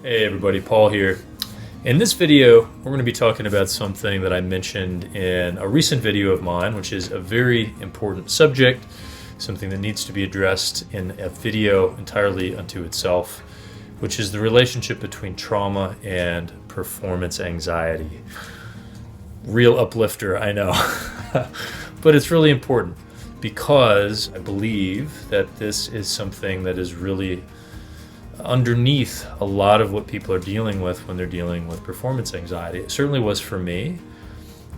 Hey everybody, Paul here. In this video, we're going to be talking about something that I mentioned in a recent video of mine, which is a very important subject, something that needs to be addressed in a video entirely unto itself, which is the relationship between trauma and performance anxiety. Real uplifter, I know. But it's really important because I believe that this is something that is really underneath a lot of what people are dealing with when they're dealing with performance anxiety. It certainly was for me,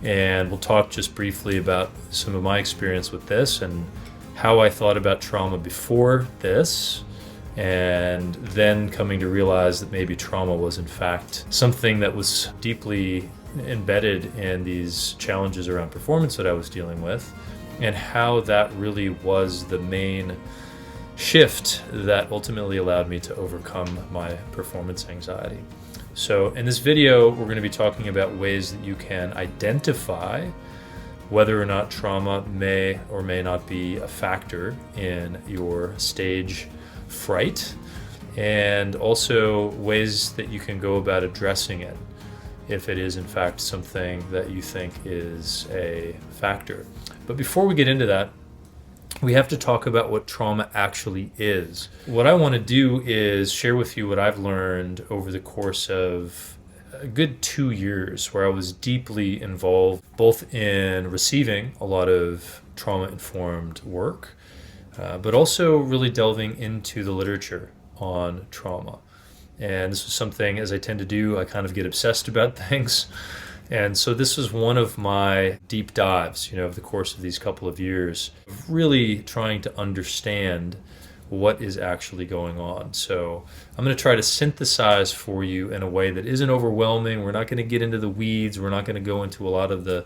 and we'll talk just briefly about some of my experience with this and how I thought about trauma before this, and then coming to realize that maybe trauma was in fact something that was deeply embedded in these challenges around performance that I was dealing with, and how that really was the main shift that ultimately allowed me to overcome my performance anxiety. So in this video, we're going to be talking about ways that you can identify whether or not trauma may or may not be a factor in your stage fright, and also ways that you can go about addressing it if it is in fact something that you think is a factor. But before we get into that, we have to talk about what trauma actually is. What I want to do is share with you what I've learned over the course of a good 2 years, where I was deeply involved both in receiving a lot of trauma-informed work, but also really delving into the literature on trauma. And this was something, as I tend to do, I kind of get obsessed about things. And so this was one of my deep dives, over the course of these couple of years, really trying to understand what is actually going on. So I'm going to try to synthesize for you in a way that isn't overwhelming. We're not going to get into the weeds. We're not going to go into a lot of the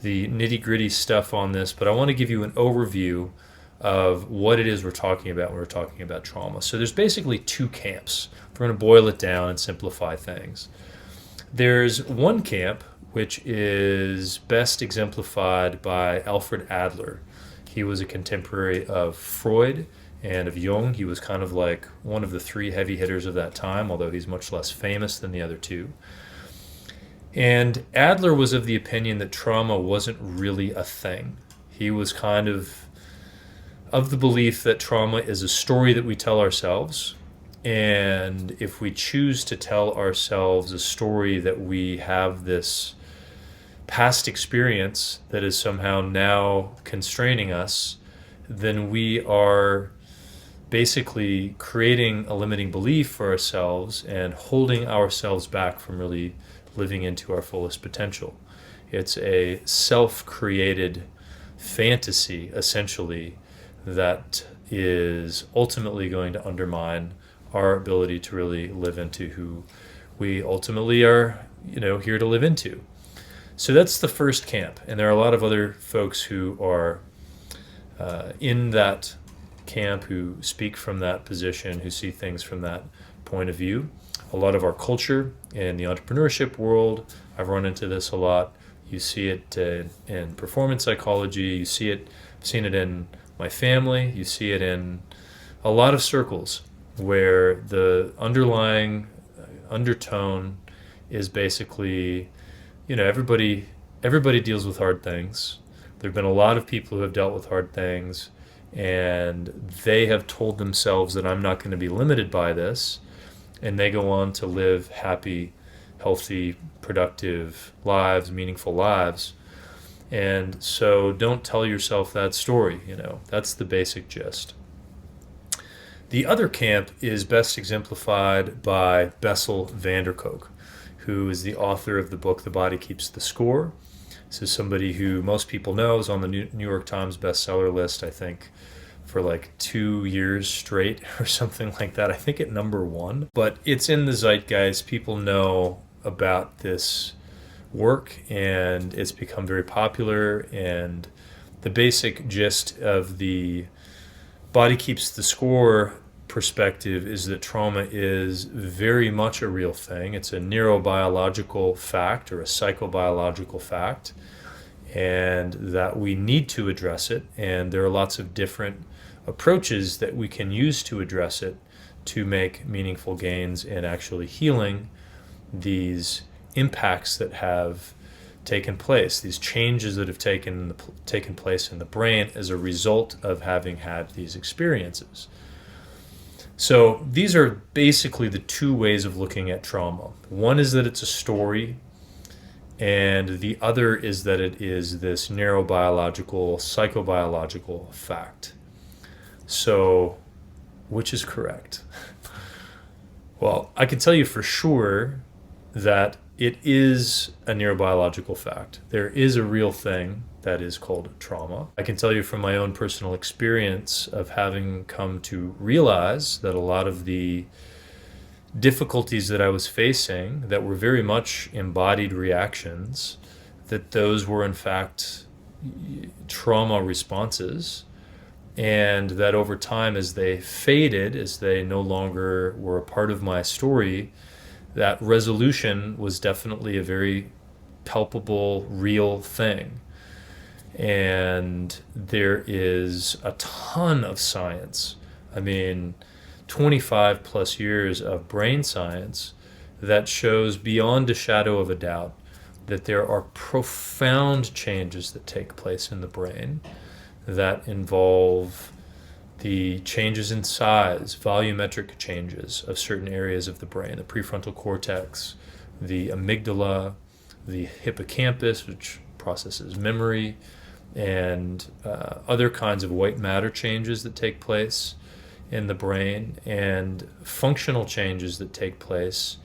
nitty-gritty stuff on this, but I want to give you an overview of what it is we're talking about when we're talking about trauma. So there's basically two camps. We're going to boil it down and simplify things. There's one camp which is best exemplified by Alfred Adler. He was a contemporary of Freud and of Jung. He was kind of like one of the three heavy hitters of that time, although he's much less famous than the other two. And Adler was of the opinion that trauma wasn't really a thing. He was kind of the belief that trauma is a story that we tell ourselves. And if we choose to tell ourselves a story that we have this past experience that is somehow now constraining us, then we are basically creating a limiting belief for ourselves and holding ourselves back from really living into our fullest potential. It's a self-created fantasy, essentially, that is ultimately going to undermine our ability to really live into who we ultimately are, here to live into. So that's the first camp. And there are a lot of other folks who are in that camp, who speak from that position, who see things from that point of view. A lot of our culture in the entrepreneurship world, I've run into this a lot. You see it in performance psychology. You see it, I've seen it in my family. You see it in a lot of circles, where the underlying undertone is basically, everybody deals with hard things. There have been a lot of people who have dealt with hard things, and they have told themselves that I'm not going to be limited by this, and they go on to live happy, healthy, productive lives, meaningful lives. And so don't tell yourself that story, that's the basic gist. The other camp is best exemplified by Bessel van der Kolk, who is the author of the book The Body Keeps the Score. This is somebody who most people know is on the New York Times bestseller list, I think, for like 2 years straight or something like that. I think at number 1. But it's in the zeitgeist. People know about this work, and it's become very popular. And the basic gist of the Body Keeps the Score perspective is that trauma is very much a real thing. It's a neurobiological fact or a psychobiological fact, and that we need to address it. And there are lots of different approaches that we can use to address it, to make meaningful gains in actually healing these impacts that have taken place, these changes that have taken place in the brain as a result of having had these experiences. So these are basically the two ways of looking at trauma. One is that it's a story, and the other is that it is this neurobiological, psychobiological fact. So which is correct? Well, I can tell you for sure that it is a neurobiological fact. There is a real thing that is called trauma. I can tell you from my own personal experience of having come to realize that a lot of the difficulties that I was facing that were very much embodied reactions, that those were in fact trauma responses, and that over time, as they faded, as they no longer were a part of my story, that resolution was definitely a very palpable, real thing. And there is a ton of science. I mean, 25 plus years of brain science that shows beyond a shadow of a doubt that there are profound changes that take place in the brain that involve the changes in size, volumetric changes of certain areas of the brain, the prefrontal cortex, the amygdala, the hippocampus, which processes memory, and other kinds of white matter changes that take place in the brain, and functional changes that take place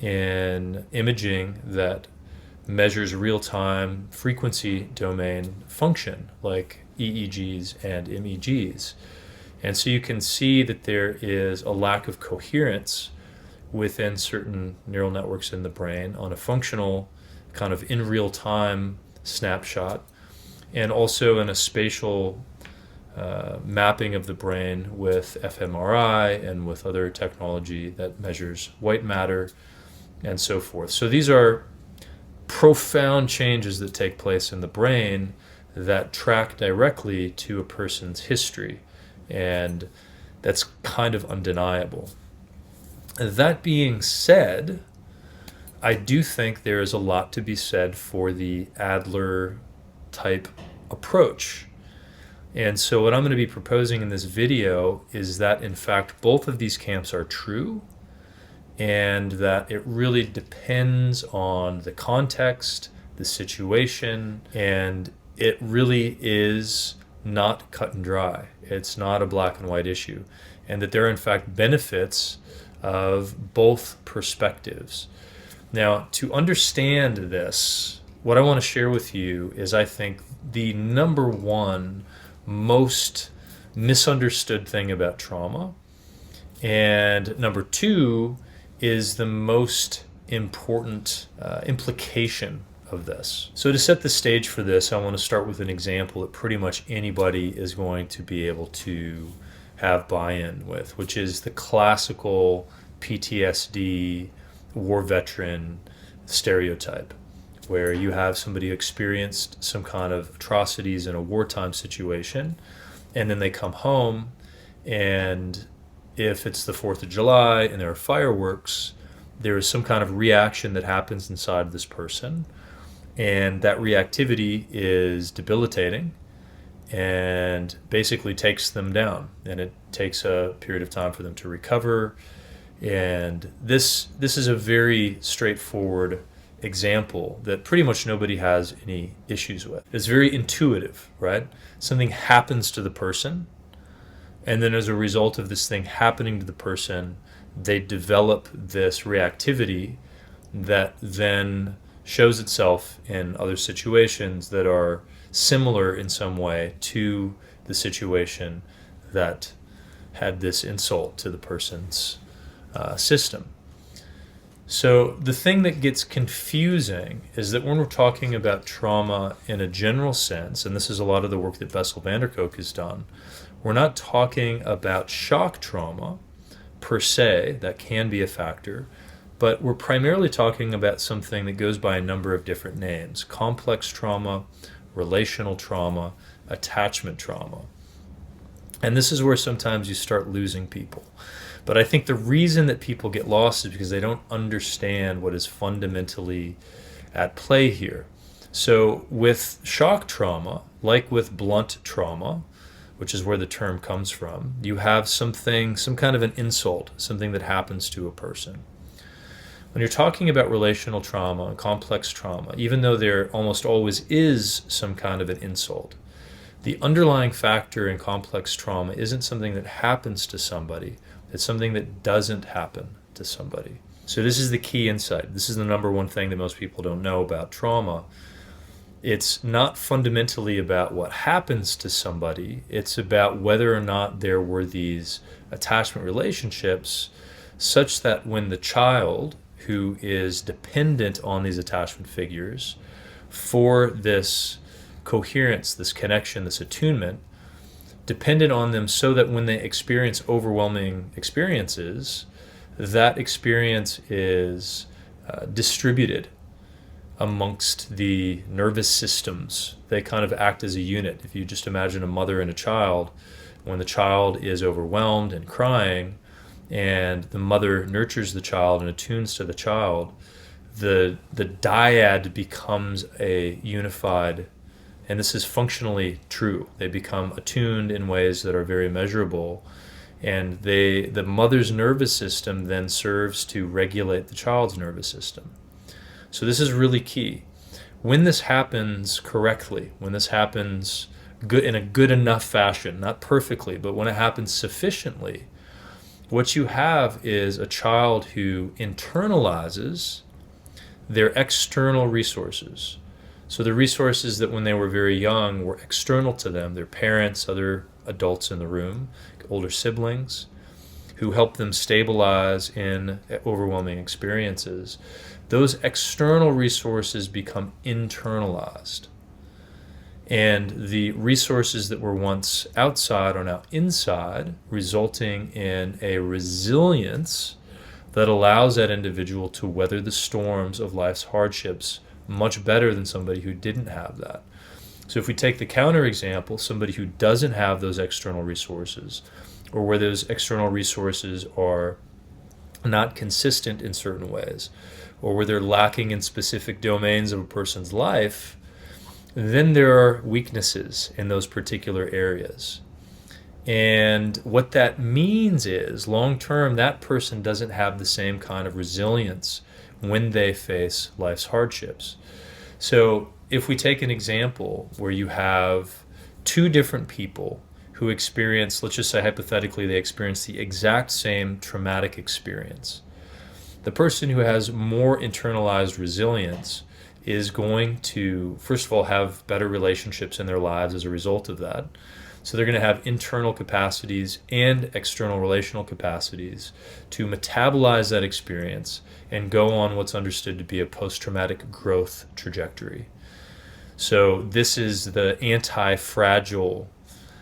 in imaging that measures real-time frequency domain function, like EEGs and MEGs. And so you can see that there is a lack of coherence within certain neural networks in the brain on a functional kind of in real time snapshot, and also in a spatial mapping of the brain with fMRI and with other technology that measures white matter and so forth. So these are profound changes that take place in the brain that track directly to a person's history, and that's kind of undeniable. That being said, I do think there is a lot to be said for the Adler type approach. And so what I'm going to be proposing in this video is that in fact both of these camps are true, and that it really depends on the context, the situation, and it really is not cut and dry. It's not a black and white issue, and that there are in fact benefits of both perspectives. Now, to understand this, what I want to share with you is, I think, the number one most misunderstood thing about trauma, and number two is the most important implication of this. So to set the stage for this, I want to start with an example that pretty much anybody is going to be able to have buy-in with, which is the classical PTSD war veteran stereotype, where you have somebody who experienced some kind of atrocities in a wartime situation, and then they come home, and if it's the 4th of July and there are fireworks, there is some kind of reaction that happens inside of this person, and that reactivity is debilitating and basically takes them down, and it takes a period of time for them to recover. And this is a very straightforward example that pretty much nobody has any issues with. It's very intuitive, right? Something happens to the person, and then as a result of this thing happening to the person, they develop this reactivity that then shows itself in other situations that are similar in some way to the situation that had this insult to the person's system. So the thing that gets confusing is that when we're talking about trauma in a general sense, and this is a lot of the work that Bessel van der Kolk has done, we're not talking about shock trauma per se. That can be a factor, but we're primarily talking about something that goes by a number of different names: complex trauma, relational trauma, attachment trauma. And this is where sometimes you start losing people, But I think the reason that people get lost is because they don't understand what is fundamentally at play here. So with shock trauma, like with blunt trauma, which is where the term comes from, you have some kind of an insult, something that happens to a person. When you're talking about relational trauma and complex trauma, even though there almost always is some kind of an insult, the underlying factor in complex trauma isn't something that happens to somebody, it's something that doesn't happen to somebody. So this is the key insight. This is the number one thing that most people don't know about trauma. It's not fundamentally about what happens to somebody, it's about whether or not there were these attachment relationships such that when the child who is dependent on these attachment figures for this coherence, this connection, this attunement, dependent on them so that when they experience overwhelming experiences, that experience is distributed amongst the nervous systems. They kind of act as a unit. If you just imagine a mother and a child, when the child is overwhelmed and crying, and the mother nurtures the child and attunes to the child, the dyad becomes a unified, and this is functionally true. They become attuned in ways that are very measurable, and the mother's nervous system then serves to regulate the child's nervous system. So this is really key. When this happens correctly, when this happens in a good enough fashion, not perfectly, but when it happens sufficiently, what you have is a child who internalizes their external resources. So the resources that when they were very young were external to them, their parents, other adults in the room, older siblings, who help them stabilize in overwhelming experiences, those external resources become internalized. And the resources that were once outside are now inside, resulting in a resilience that allows that individual to weather the storms of life's hardships much better than somebody who didn't have that. So if we take the counterexample, somebody who doesn't have those external resources, or where those external resources are not consistent in certain ways, or where they're lacking in specific domains of a person's life, then there are weaknesses in those particular areas. And what that means is, long term, that person doesn't have the same kind of resilience when they face life's hardships. So if we take an example where you have two different people who experience, let's just say hypothetically, they experience the exact same traumatic experience. The person who has more internalized resilience is going to, first of all, have better relationships in their lives as a result of that. So they're going to have internal capacities and external relational capacities to metabolize that experience and go on what's understood to be a post-traumatic growth trajectory. So this is the anti-fragile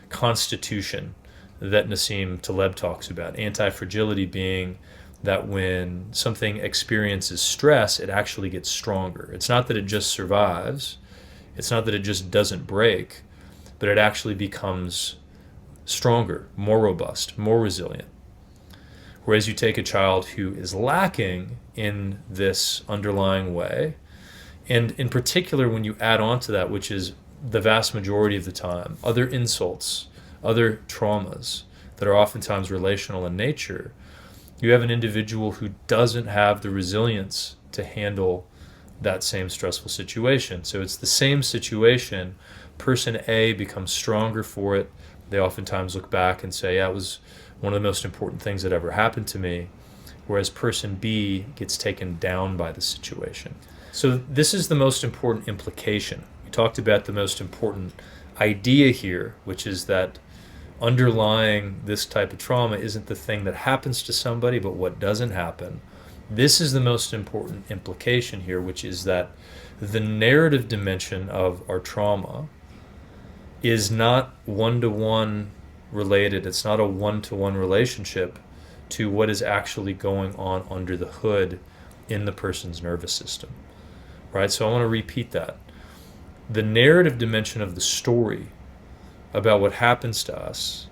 constitution that Nassim Taleb talks about. Anti-fragility being that when something experiences stress, it actually gets stronger. It's not that it just survives. It's not that it just doesn't break, but it actually becomes stronger, more robust, more resilient. Whereas you take a child who is lacking in this underlying way, and in particular when you add on to that, which is the vast majority of the time, other insults, other traumas that are oftentimes relational in nature, you have an individual who doesn't have the resilience to handle that same stressful situation. So it's the same situation. Person A becomes stronger for it. They oftentimes look back and say, yeah, it was one of the most important things that ever happened to me. Whereas person B gets taken down by the situation. So this is the most important implication. We talked about the most important idea here, which is that underlying this type of trauma isn't the thing that happens to somebody, but what doesn't happen. This is the most important implication here, which is that the narrative dimension of our trauma is not one-to-one related. It's not a one-to-one relationship to what is actually going on under the hood in the person's nervous system, right? So I want to repeat that. The narrative dimension of the story about what happens to us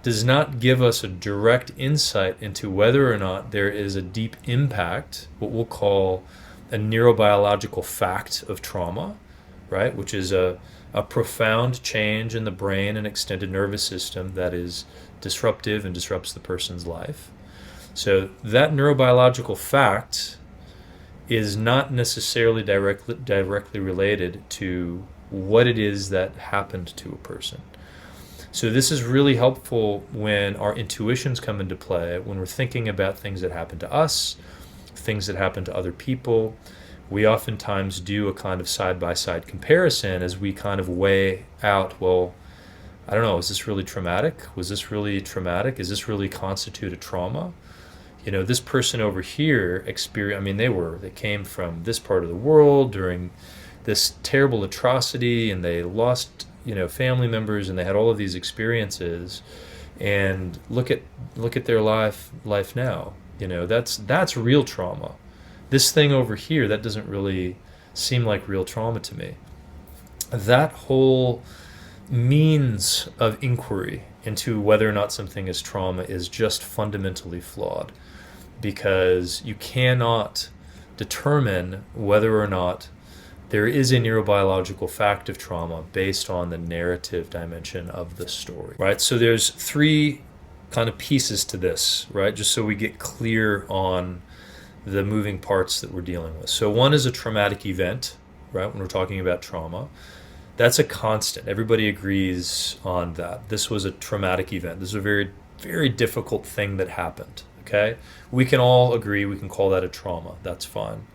does not give us a direct insight into whether or not there is a deep impact, what we'll call a neurobiological fact of trauma, right? Which is a profound change in the brain and extended nervous system that is disruptive and disrupts the person's life. So that neurobiological fact is not necessarily directly related to what it is that happened to a person. So this is really helpful when our intuitions come into play, when we're thinking about things that happen to us, things that happen to other people. We oftentimes do a kind of side-by-side comparison as we kind of weigh out, well, I don't know, is this really traumatic? Was this really traumatic? Is this really constitute a trauma? You know, this person over here they came from this part of the world during this terrible atrocity, and they lost, family members, and they had all of these experiences, and look at their life now. That's real trauma. This thing over here, that doesn't really seem like real trauma to me. That whole means of inquiry into whether or not something is trauma is just fundamentally flawed, because you cannot determine whether or not there is a neurobiological fact of trauma based on the narrative dimension of the story, right? So there's three kind of pieces to this, right? Just so we get clear on the moving parts that we're dealing with. So one is a traumatic event, right? When we're talking about trauma, that's a constant. Everybody agrees on that. This was a traumatic event. This is a very, very difficult thing that happened, okay? We can all agree, we can call that a trauma. That's fine.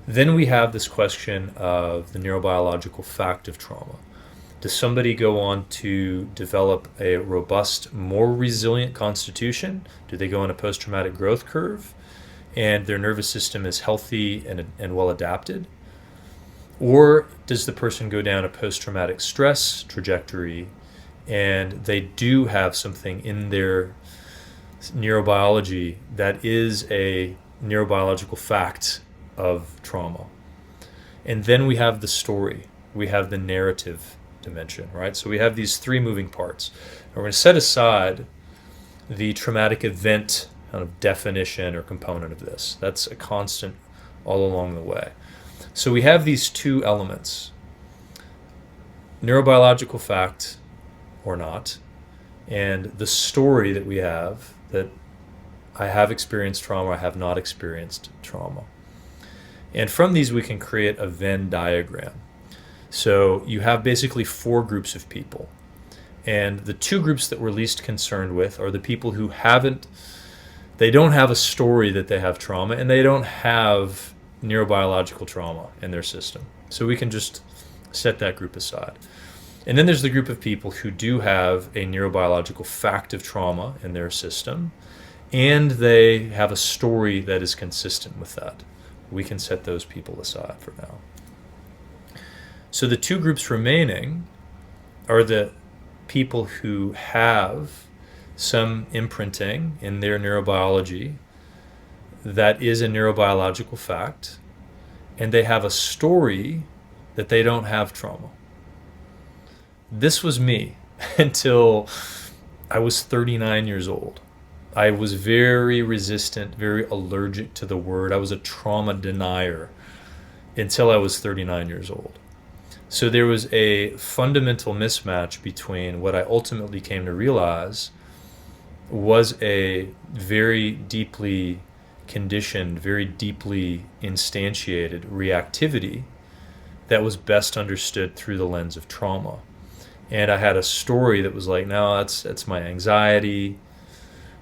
Then we have this question of the neurobiological fact of trauma. Does somebody go on to develop a robust, more resilient constitution? Do they go on a post-traumatic growth curve and their nervous system is healthy and well adapted? Or does the person go down a post-traumatic stress trajectory and they do have something in their neurobiology that is a neurobiological fact of trauma? And then we have the story, we have the narrative dimension, right? So we have these three moving parts. And we're going to set aside the traumatic event kind of definition or component of this. That's a constant all along the way. So we have these two elements, neurobiological fact or not, and the story that we have, that I have experienced trauma, I have not experienced trauma. And from these we can create a Venn diagram. So you have basically four groups of people. And the two groups that we're least concerned with are the people who they don't have a story that they have trauma, and they don't have neurobiological trauma in their system. So we can just set that group aside. And then there's the group of people who do have a neurobiological fact of trauma in their system, and they have a story that is consistent with that. We can set those people aside for now. So the two groups remaining are the people who have some imprinting in their neurobiology that is a neurobiological fact, and they have a story that they don't have trauma. This was me until I was 39 years old. I was very resistant, very allergic to the word. I was a trauma denier until I was 39 years old. So there was a fundamental mismatch between what I ultimately came to realize was a very deeply conditioned, very deeply instantiated reactivity that was best understood through the lens of trauma. And I had a story that was like, no, that's my anxiety.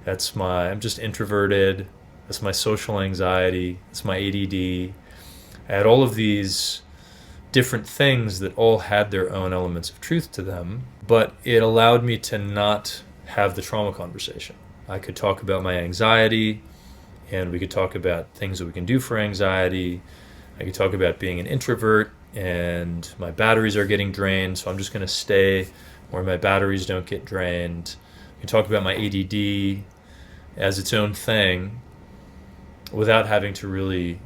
I'm just introverted. That's my social anxiety. That's my ADD. I had all of these different things that all had their own elements of truth to them, but it allowed me to not have the trauma conversation. I could talk about my anxiety, and we could talk about things that we can do for anxiety. I could talk about being an introvert, and my batteries are getting drained, so I'm just going to stay where my batteries don't get drained. We can talk about my ADD as its own thing without having to really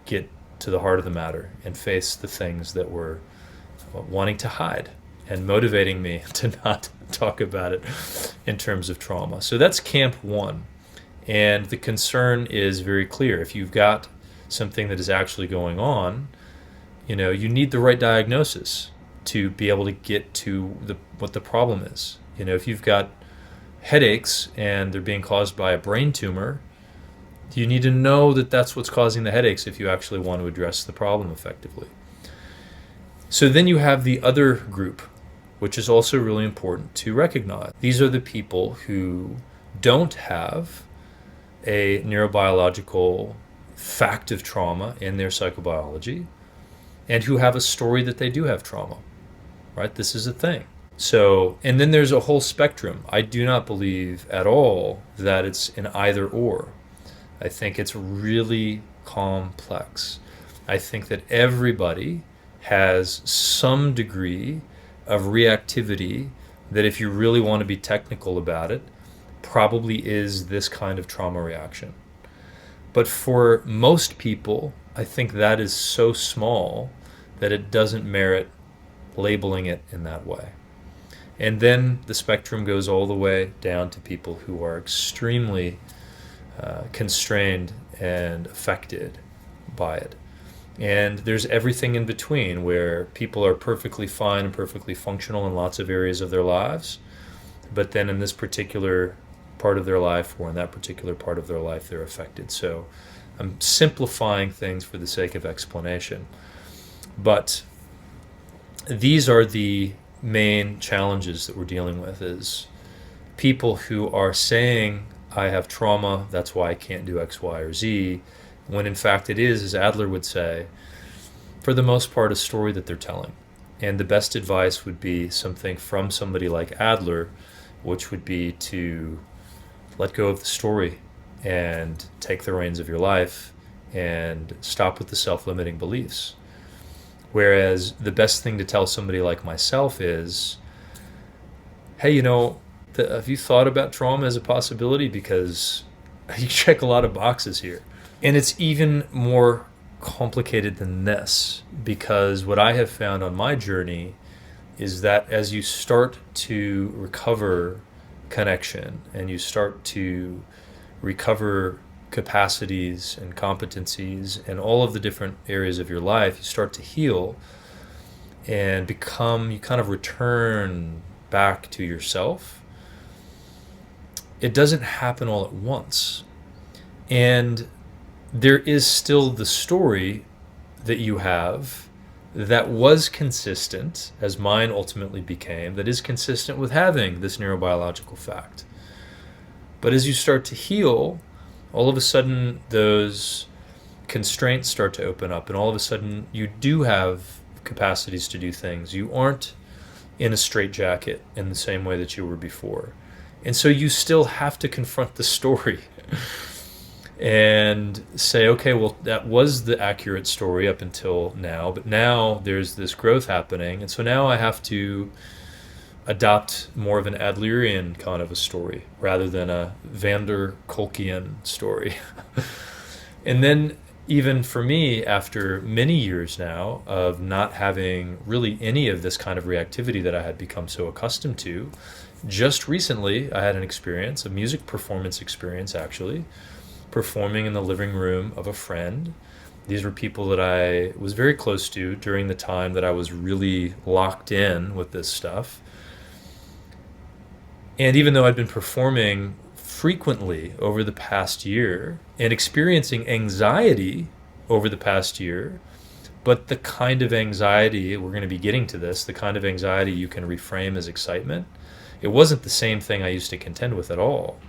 get to the heart of the matter and face the things that we're wanting to hide and motivating me to not talk about it in terms of trauma. So that's camp one. And the concern is very clear. If you've got something that is actually going on, you need the right diagnosis to be able to get to what the problem is. If you've got headaches and they're being caused by a brain tumor, you need to know that that's what's causing the headaches if you actually want to address the problem effectively. So then you have the other group, which is also really important to recognize. These are the people who don't have a neurobiological fact of trauma in their psychobiology, and who have a story that they do have trauma, right? This is a thing. So, and then there's a whole spectrum. I do not believe at all that it's an either or. I think it's really complex. I think that everybody has some degree of reactivity that, if you really want to be technical about it, probably is this kind of trauma reaction. But for most people, I think that is so small that it doesn't merit labeling it in that way. And then the spectrum goes all the way down to people who are extremely constrained and affected by it. And there's everything in between, where people are perfectly fine and perfectly functional in lots of areas of their lives, but then in this particular part of their life, or in that particular part of their life, they're affected. So I'm simplifying things for the sake of explanation. But these are the main challenges that we're dealing with, is people who are saying, I have trauma, that's why I can't do X, Y, or Z, when in fact it is, as Adler would say, for the most part, a story that they're telling. And the best advice would be something from somebody like Adler, which would be to let go of the story and take the reins of your life and stop with the self-limiting beliefs. Whereas the best thing to tell somebody like myself is, hey, have you thought about trauma as a possibility? Because you check a lot of boxes here. And it's even more complicated than this, because what I have found on my journey is that as you start to recover connection and you start to recover capacities and competencies and all of the different areas of your life, you start to heal and you kind of return back to yourself. It doesn't happen all at once. And there is still the story that you have that was consistent, as mine ultimately became, that is consistent with having this neurobiological fact. But as you start to heal, all of a sudden those constraints start to open up, and all of a sudden you do have capacities to do things. You aren't in a straitjacket in the same way that you were before. And so you still have to confront the story and say, okay, well, that was the accurate story up until now, but now there's this growth happening, and so now I have to adopt more of an Adlerian kind of a story rather than a van der Kolkian story. And then even for me, after many years now of not having really any of this kind of reactivity that I had become so accustomed to, just recently I had an experience, a music performance experience actually, performing in the living room of a friend. These were people that I was very close to during the time that I was really locked in with this stuff. And even though I'd been performing frequently over the past year and experiencing anxiety over the past year, but the kind of anxiety, we're going to be getting to this, the kind of anxiety you can reframe as excitement, it wasn't the same thing I used to contend with at all.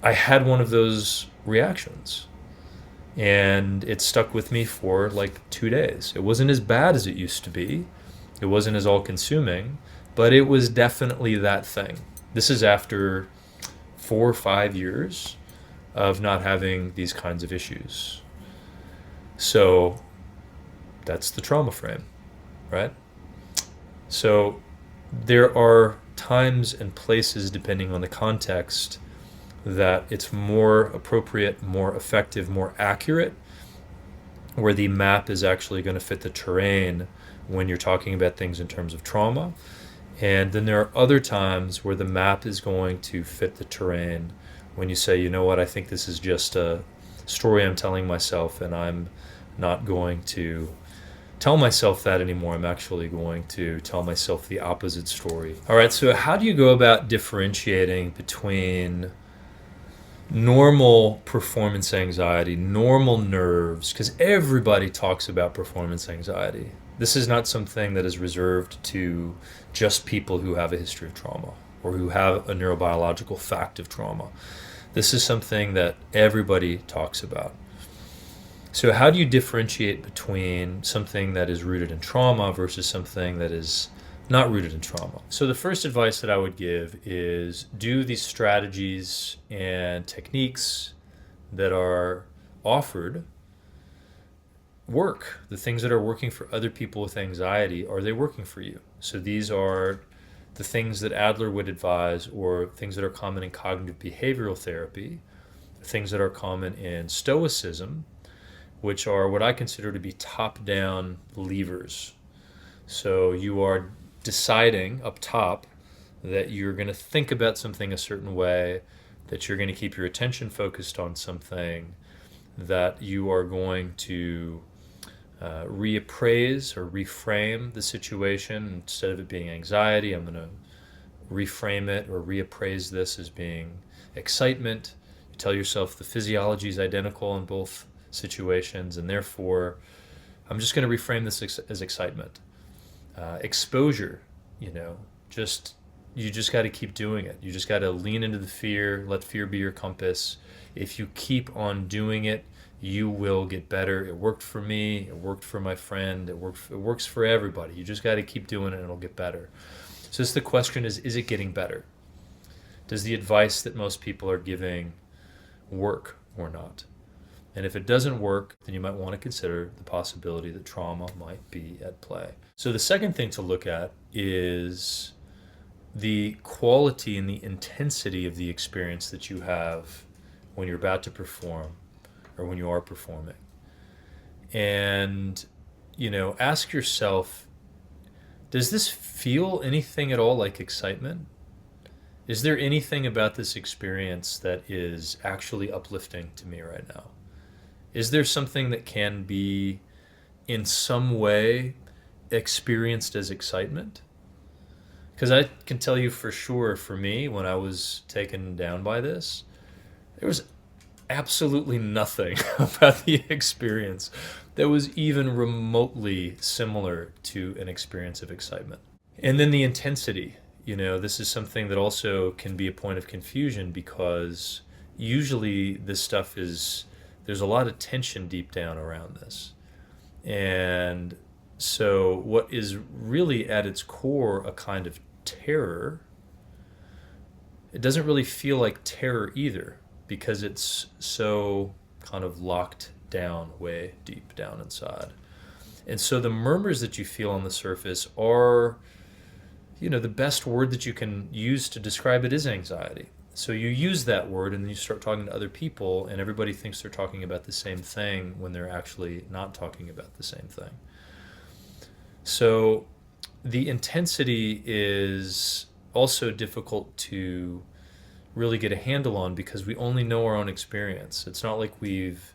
I had one of those reactions, and it stuck with me for like 2 days. It wasn't as bad as it used to be. It wasn't as all-consuming, but it was definitely that thing. This is after 4 or 5 years of not having these kinds of issues. So that's the trauma frame, right? So there are times and places, depending on the context, that it's more appropriate, more effective, more accurate where the map is actually going to fit the terrain when you're talking about things in terms of trauma. And then there are other times where the map is going to fit the terrain when you say, you know what, I think this is just a story I'm telling myself, and I'm not going to tell myself that anymore. I'm actually going to tell myself the opposite story. All right, so how do you go about differentiating between normal performance anxiety, normal nerves, because everybody talks about performance anxiety. This is not something that is reserved to just people who have a history of trauma or who have a neurobiological fact of trauma. This is something that everybody talks about. So how do you differentiate between something that is rooted in trauma versus something that is not rooted in trauma? So the first advice that I would give is do these strategies and techniques that are offered work. The things that are working for other people with anxiety, are they working for you? So these are the things that Adler would advise, or things that are common in cognitive behavioral therapy, things that are common in Stoicism, which are what I consider to be top-down levers. So you are deciding up top that you're going to think about something a certain way, that you're going to keep your attention focused on something, that you are going to reappraise or reframe the situation. Instead of it being anxiety, I'm going to reframe it or reappraise this as being excitement. You tell yourself the physiology is identical in both situations, and therefore I'm just going to reframe this as excitement. Exposure, you just got to keep doing it. You just got to lean into the fear, let fear be your compass. If you keep on doing it, you will get better. It worked for me, it worked for my friend, it works for everybody. You just got to keep doing it and it'll get better. So the question is it getting better? Does the advice that most people are giving work or not? And if it doesn't work, then you might want to consider the possibility that trauma might be at play. So the second thing to look at is the quality and the intensity of the experience that you have when you're about to perform or when you are performing. And, ask yourself, does this feel anything at all like excitement? Is there anything about this experience that is actually uplifting to me right now? Is there something that can be in some way experienced as excitement? Because I can tell you for sure, for me, when I was taken down by this, there was absolutely nothing about the experience that was even remotely similar to an experience of excitement. And then the intensity, this is something that also can be a point of confusion, because usually this stuff there's a lot of tension deep down around this. And so what is really at its core a kind of terror, it doesn't really feel like terror either, because it's so kind of locked down way deep down inside. And so the murmurs that you feel on the surface are, the best word that you can use to describe it is anxiety. So you use that word and then you start talking to other people, and everybody thinks they're talking about the same thing when they're actually not talking about the same thing. So the intensity is also difficult to really get a handle on, because we only know our own experience. It's not like we've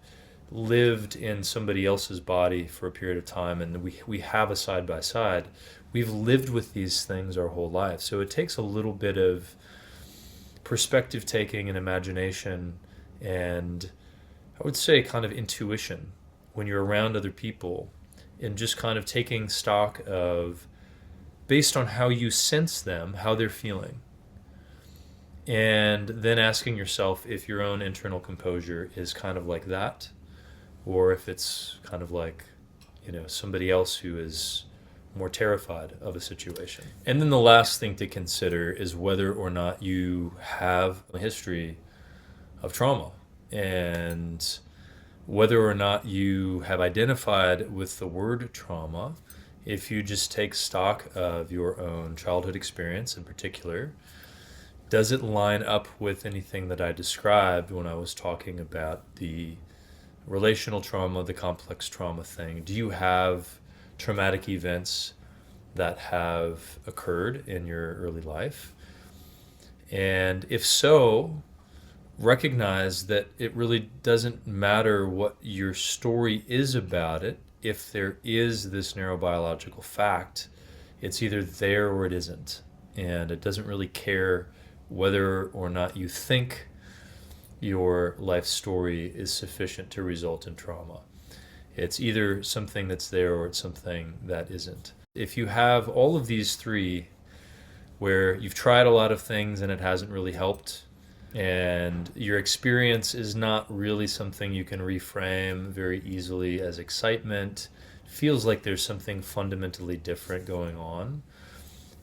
lived in somebody else's body for a period of time and we have a side by side. We've lived with these things our whole life. So it takes a little bit of perspective taking and imagination, and I would say kind of intuition when you're around other people, and just kind of taking stock of, based on how you sense them, how they're feeling. And then asking yourself if your own internal composure is kind of like that, or if it's kind of like, somebody else who is more terrified of a situation. And then the last thing to consider is whether or not you have a history of trauma, and whether or not you have identified with the word trauma. If you just take stock of your own childhood experience in particular, does it line up with anything that I described when I was talking about the relational trauma, the complex trauma thing. Do you have traumatic events that have occurred in your early life? And if so, recognize that it really doesn't matter what your story is about it. If there is this neurobiological fact, it's either there or it isn't. And it doesn't really care whether or not you think your life story is sufficient to result in trauma. It's either something that's there or it's something that isn't. If you have all of these three, where you've tried a lot of things and it hasn't really helped, and your experience is not really something you can reframe very easily as excitement, feels like there's something fundamentally different going on,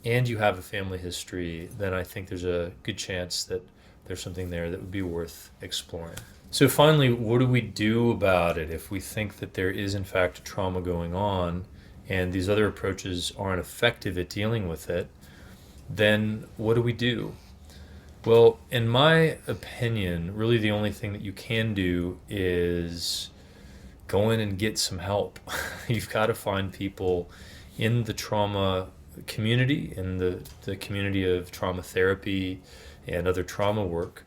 and you have a family history, then I think there's a good chance that there's something there that would be worth exploring. So finally, what do we do about it if we think that there is in fact trauma going on and these other approaches aren't effective at dealing with it? Then what do we do? Well, in my opinion, really the only thing that you can do is go in and get some help. You've got to find people in the trauma community, in the community of trauma therapy and other trauma work,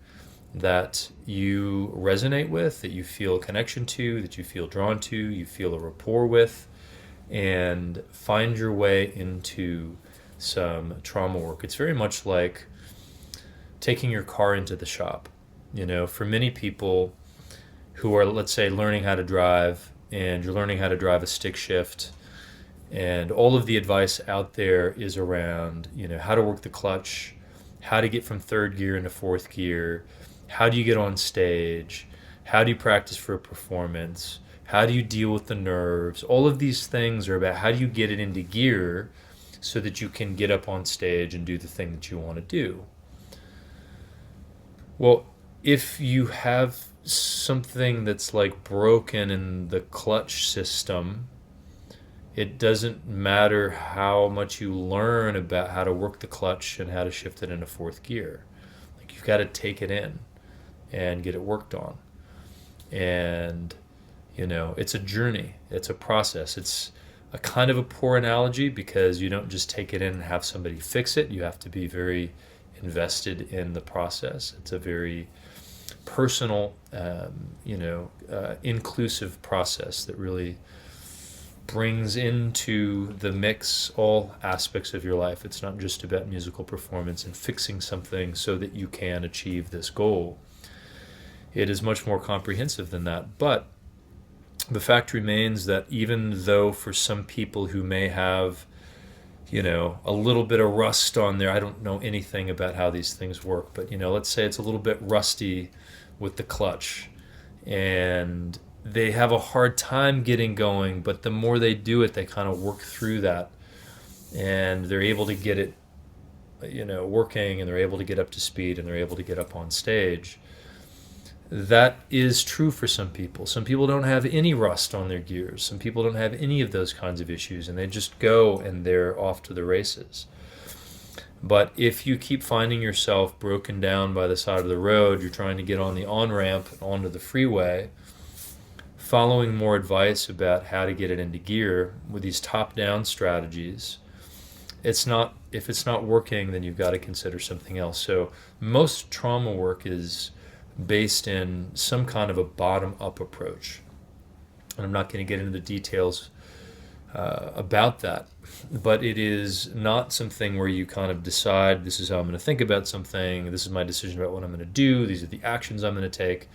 that you resonate with, that you feel a connection to, that you feel drawn to, you feel a rapport with, and find your way into some trauma work. It's very much like taking your car into the shop. You know, for many people who are, let's say, learning how to drive, and you're learning how to drive a stick shift, and all of the advice out there is around, you know, how to work the clutch, how to get from third gear into fourth gear, how do you get on stage, how do you practice for a performance, how do you deal with the nerves. All of these things are about how do you get it into gear so that you can get up on stage and do the thing that you want to do. Well, if you have something that's like broken in the clutch system, it doesn't matter how much you learn about how to work the clutch and how to shift it into fourth gear. Like, you've got to take it in and get it worked on. And, you know, it's a journey. It's a process. It's a kind of a poor analogy because you don't just take it in and have somebody fix it. You have to be very invested in the process. It's a very personal, inclusive process that really brings into the mix all aspects of your life. It's not just about musical performance and fixing something so that you can achieve this goal. It is much more comprehensive than that. But the fact remains that even though for some people who may have, you know, a little bit of rust on there, I don't know anything about how these things work, but, you know, let's say it's a little bit rusty with the clutch, and they have a hard time getting going, but the more they do it, they kind of work through that, and they're able to get it, you know, working, and they're able to get up to speed, and they're able to get up on stage. That is true for some people. Some people don't have any rust on their gears. Some people don't have any of those kinds of issues, and they just go and they're off to the races. But if you keep finding yourself broken down by the side of the road, you're trying to get on the on-ramp onto the freeway, following more advice about how to get it into gear with these top-down strategies, if it's not working, then you've got to consider something else. So most trauma work is based in some kind of a bottom-up approach. And I'm not going to get into the details about that, but it is not something where you kind of decide, this is how I'm going to think about something, this is my decision about what I'm going to do, these are the actions I'm going to take.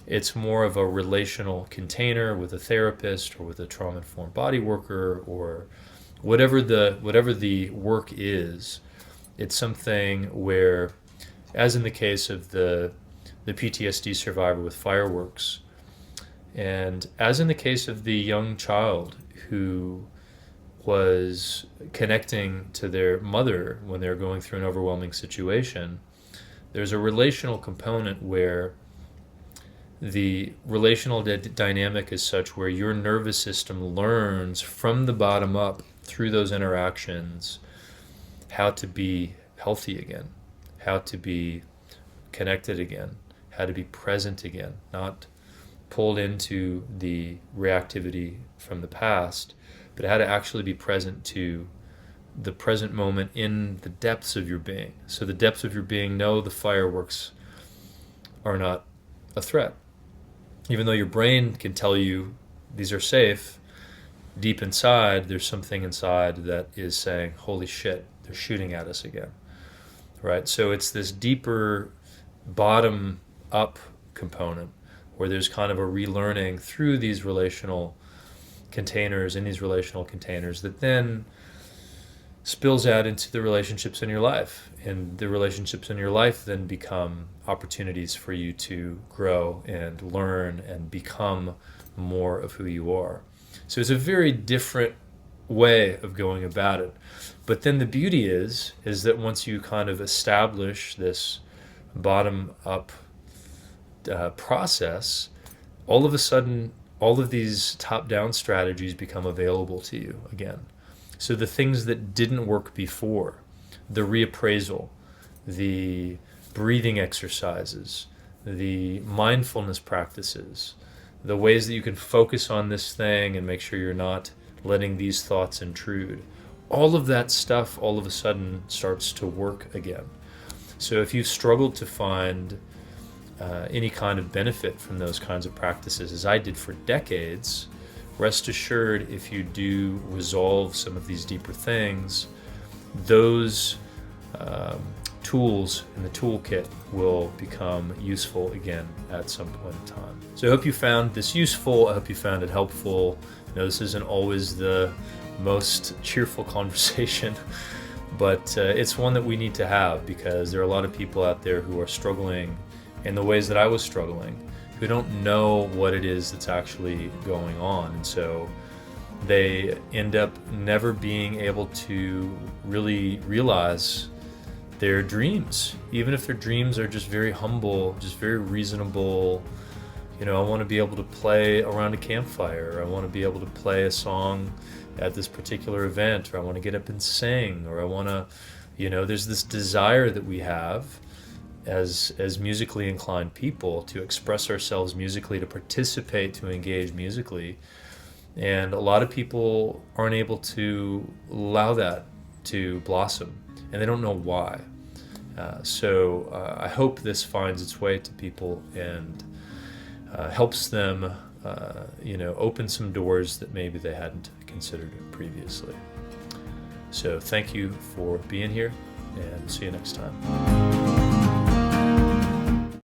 It's more of a relational container with a therapist or with a trauma-informed body worker or whatever the work is. It's something where, as in the case of the PTSD survivor with fireworks, and as in the case of the young child who was connecting to their mother when they're going through an overwhelming situation, there's a relational component where the relational dynamic is such where your nervous system learns from the bottom up through those interactions how to be healthy again, how to be connected again, how to be present again, not pulled into the reactivity from the past, but how to actually be present to the present moment in the depths of your being. So the depths of your being know the fireworks are not a threat. Even though your brain can tell you these are safe, deep inside, there's something inside that is saying, holy shit, they're shooting at us again, right? So it's this deeper bottom-up component where there's kind of a relearning through these relational containers, in these relational containers, that then spills out into the relationships in your life. And the relationships in your life then become opportunities for you to grow and learn and become more of who you are. So it's a very different way of going about it. But then the beauty is that once you kind of establish this bottom-up process, all of a sudden, all of these top-down strategies become available to you again. So the things that didn't work before, the reappraisal, the breathing exercises, the mindfulness practices, the ways that you can focus on this thing and make sure you're not letting these thoughts intrude, all of that stuff all of a sudden starts to work again. So if you've struggled to find any kind of benefit from those kinds of practices, as I did for decades, rest assured, if you do resolve some of these deeper things, those tools in the toolkit will become useful again at some point in time. So I hope you found this useful. I hope you found it helpful. This isn't always the most cheerful conversation, but it's one that we need to have, because there are a lot of people out there who are struggling in the ways that I was struggling, who don't know what it is that's actually going on. And so they end up never being able to really realize their dreams, even if their dreams are just very humble, just very reasonable. I want to be able to play around a campfire, or I want to be able to play a song at this particular event, or I want to get up and sing, or I want to, there's this desire that we have as musically inclined people to express ourselves musically, to participate, to engage musically. And a lot of people aren't able to allow that to blossom, and they don't know why. So I hope this finds its way to people and helps them, open some doors that maybe they hadn't considered previously. So thank you for being here, and see you next time.